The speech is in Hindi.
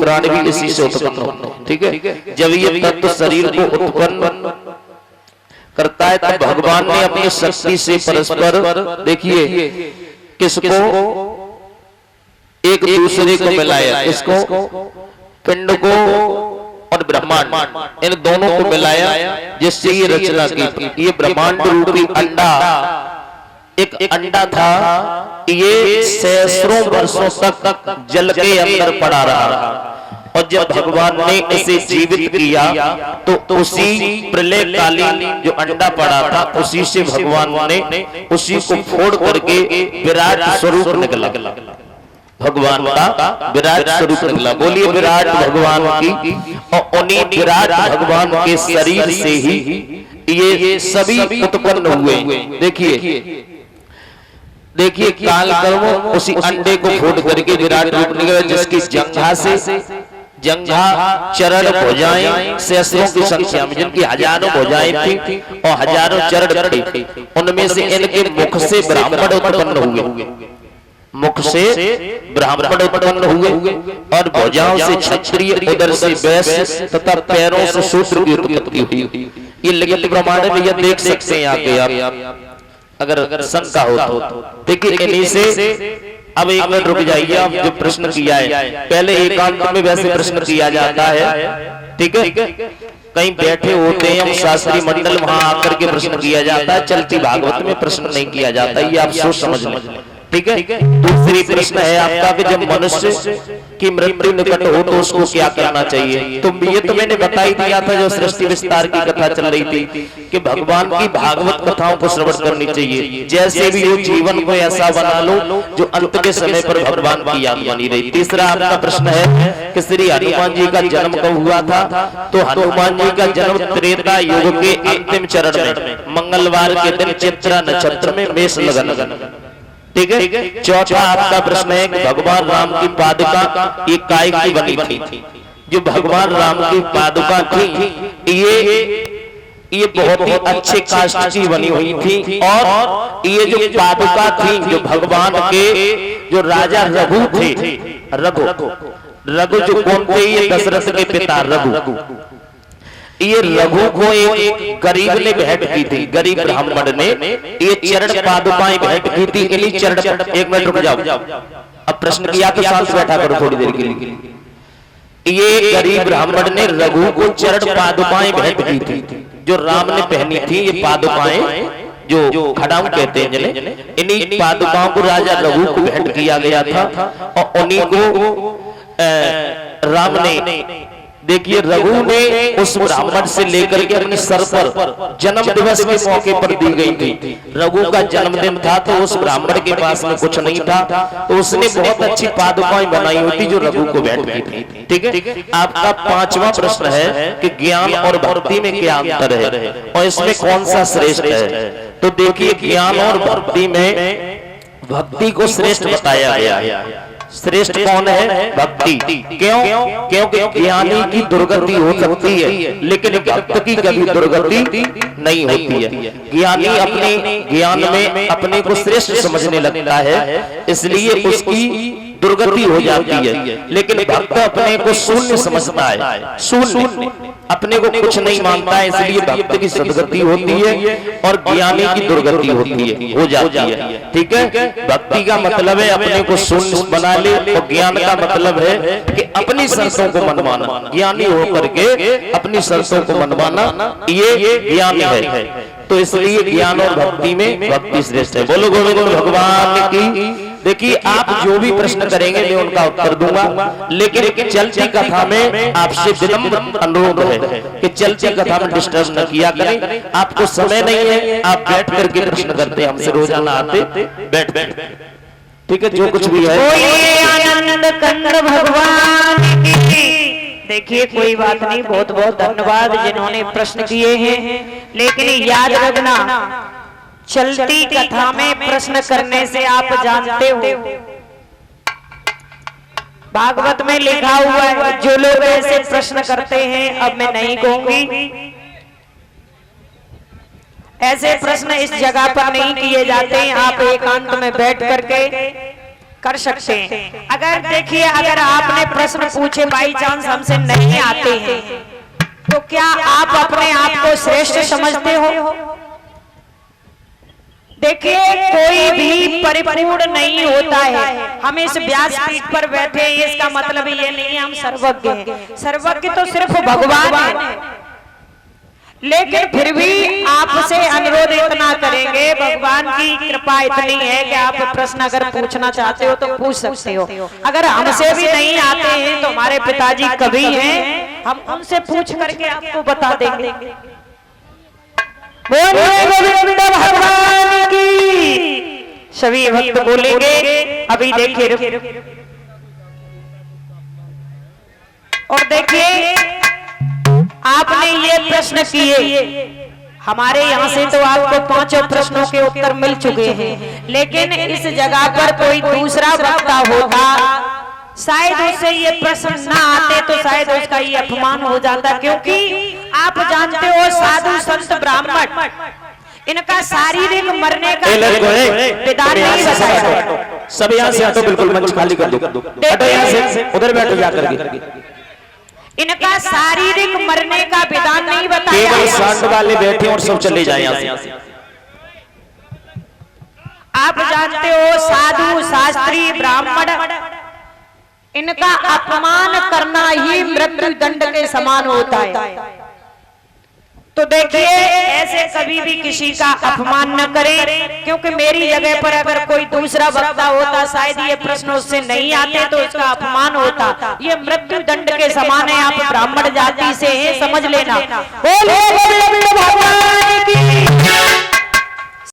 पुराण भी इसी से उत्पन्न होते हैं। ठीक है, जब ये तत्व शरीर को उत्पन्न करता है तब भगवान ने अपनी शक्ति से परस्पर देखिए किसको एक दूसरे को मिलाया, इसको पिंड को और ब्रह्मांड, इन दोनों को मिलाया जिससे ये रचना की। ये ब्रह्मांड रूपी अंडा एक अंडा था, ये सैकड़ों वर्षों तक जल के अंदर पड़ा रहा और जब भगवान ने इसे जीवित किया तो उसी प्रलयकालीन जो अंडा पड़ा था उसी से भगवान ने उसी को फोड़ करके विराट स्वरूप निकला, भगवान का विराट स्वरूप निकला। बोलिए विराट भगवान की। और उन्हीं विराट भगवान के शरीर से ही ये सभी उत्पन्न हुए। देखिए काल कर्म उसी अंडे को फोड़ करके विराट रूप निकला, जिसकी जंघा से जंघा चरण भुजाएं सैकड़ों की संख्या में, जिनकी हजारों भुजाएं थी और हजारों चरण थे, उनमें से इनके मुख से ब्राह्मण उत्पन्न हुए, मुख से ब्राह्मण उत्पन्न हुए और भुजाओं से क्षत्रिय, उदर से वैश्य तथा पैरों से शूद्र की उत्पत्ति हुई। ये लिखित प्रमाण में यह देख सकते हैं आप अगर शंका हो तो। देखिए इन्हीं से अब एक मिनट रुक जाइए, आप जो प्रश्न किया है पहले एकांत में वैसे प्रश्न किया जाता है, ठीक है, कहीं बैठे होते हैं हम शास्त्री मंडल, वहां आकर के प्रश्न किया जाता है, चलती भागवत में प्रश्न नहीं किया जाता, ये आप सोच समझ लें। ठीक है, दूसरी प्रश्न है आपका कि जब मनुष्य की मृत्यु निकट हो तो उसको क्या करना चाहिए। तो ये तो मैंने बता ही दिया था जो सृष्टि विस्तार की कथा चल रही थी कि भगवान की भागवत कथाओं को श्रवण करनी चाहिए, जैसे भी हो जीवन को ऐसा बना लो जो अंत के समय पर भगवान की याद बनी रही। तीसरा आपका प्रश्न है कि श्री हनुमान जी का जन्म कब हुआ था। तो हनुमान जी का जन्म त्रेता युग के अंतिम चरण में मंगलवार के दिन चित्रा नक्षत्र में मेष लगन। ठीक है, चौथा आपका प्रश्न है कि भगवान राम की पादुका ये काय की बनी थी। जो भगवान राम की पादुका थी ये बहुत ही अच्छे काष्ठ की बनी हुई थी और ये जो पादुका थी जो भगवान के जो राजा रघु थे, रघु जो कौन थे, ये दशरथ के पिता रघु, ये रघु को एक गरीब ने भेंट की थी, गरीब ब्राह्मण ने ये चरण पादुकाएं भेंट की थी। इन्हीं चरण, एक मिनट रुक जाओ, अब प्रश्न किया तो शांत बैठा करो थोड़ी देर के लिए। ये गरीब ब्राह्मण ने रघु को चरण पादुकाएं भेंट की थी जो राम ने पहनी थी। ये पादुकाएं जो खड़ाऊ कहते हैं जिन्हें, इन्हीं पादुकाओं को राजा रघु को भेंट किया गया था और उन्हीं को राम ने, देखिए रघु ने उस ब्राह्मण से लेकर के अपने सर पर जन्म दिवस के मौके पर दी गई थी। रघु का जन्मदिन था तो उस ब्राह्मण के पास में कुछ नहीं था तो उसने बहुत अच्छी पादुकाएं बनाई हुई थी जो रघु को भेंट की थी। ठीक है, आपका पांचवा प्रश्न है कि ज्ञान और भक्ति में क्या अंतर है और इसमें कौन सा श्रेष्ठ है। तो देखिए ज्ञान और भक्ति में भक्ति को श्रेष्ठ बताया गया है। श्रेष्ठ कौन है? भक्ति। क्यों? क्योंकि ज्ञानी की दुर्गति हो सकती है लेकिन भक्त की कभी दुर्गति नहीं होती है। ज्ञानी अपने ज्ञान में अपने को श्रेष्ठ समझने लगता है इसलिए उसकी दुर्गति हो जाती है, लेकिन भक्त अपने को शून्य समझता है, शून्य, अपने को कुछ नहीं मानता है, इसलिए भक्त की सदगति होती है और ज्ञानी की दुर्गति होती है, हो जाती है। ठीक है, भक्ति का मतलब है अपने को शून्य बना ले और ज्ञान का मतलब है कि अपनी शर्तों को मनवाना। ज्ञानी होकर के अपनी शर्तों को मनवाना ये ज्ञान है। तो इसलिए ज्ञान और भक्ति में भक्ति श्रेष्ठ है। बोलो गोविंद भगवान की। देखिए आप जो भी प्रश्न करेंगे मैं उनका उत्तर दूंगा, लेकिन चलती कथा में आपसे विनम्र अनुरोध है कि चलती कथा में डिस्टर्ब न किया करें। आपको समय नहीं है, आप बैठ करके प्रश्न करते हैं हमसे, रोजाना आते बैठ। ठीक है, जो कुछ भी है। आनंद कंद भगवान की। देखिए कोई बात नहीं, बहुत बहुत धन्यवाद जिन्होंने प्रश्न किए हैं, लेकिन याद रखना चलती कथा में प्रश्न करने से आप जानते हो भागवत में लिखा हुआ है जो लोग ऐसे प्रश्न करते हैं, अब मैं नहीं कहूंगी, ऐसे प्रश्न इस जगह पर नहीं किए जाते हैं। आप एकांत में बैठ करके कर सकते हैं। अगर देखिए, अगर आपने प्रश्न पूछे बाई चांस हमसे नहीं आते हैं, तो क्या आप अपने आप को श्रेष्ठ समझते हो? देखिए, कोई भी परिपूर्ण नहीं होता है। हम इस व्यासपीठ पर बैठे हैं, इसका मतलब ये नहीं है हम सर्वज्ञ हैं। सर्वज्ञ तो सिर्फ भगवान है। लेकिन फिर भी आपसे अनुरोध इतना करेंगे, भगवान की कृपा इतनी है कि आप प्रश्न अगर पूछना चाहते हो तो पूछ सकते हो। अगर हमसे भी नहीं आते हैं तो हमारे पिताजी कभी हैं, हम उनसे पूछ करके आपको बता देंगे। बोलिए गोविंद भगवान की। सभी भक्त बोलेंगे। अभी देखिए, और देखिए, आपने ये प्रश्न किए, हमारे यहाँ से तो आपको 5 प्रश्नों के उत्तर मिल चुके हैं, लेकिन इस जगह पर कोई दूसरा वक्ता होता, शायद उससे ये प्रश्न ना आते तो शायद उसका ये अपमान हो जाता। क्योंकि आप जानते हो, साधु संत ब्राह्मण इनका शारीरिक मरने का विधान नहीं बताया। सब यहाँ से हटो, बिल्कुल मंच खाली कर दो, हटो यहाँ से, उधर बैठो जाकर के। इनका शारीरिक मरने का विधान नहीं बताया। केवल सांड वाले बैठे और सब चले जाए यहाँ से। आप जानते हो, साधु शास्त्री ब्राह्मण इनका अपमान करना ही मृत्यु दंड के समान होता है। तो देखिए, ऐसे कभी भी किसी का अपमान न करें, क्योंकि मेरी जगह पर अगर कोई दूसरा वक्ता होता, शायद ये प्रश्न उससे नहीं आते तो उसका अपमान होता। ये मृत्यु दंड के समान है। आप ब्राह्मण जाति से हैं, समझ लेना। बोलिए भगवान की।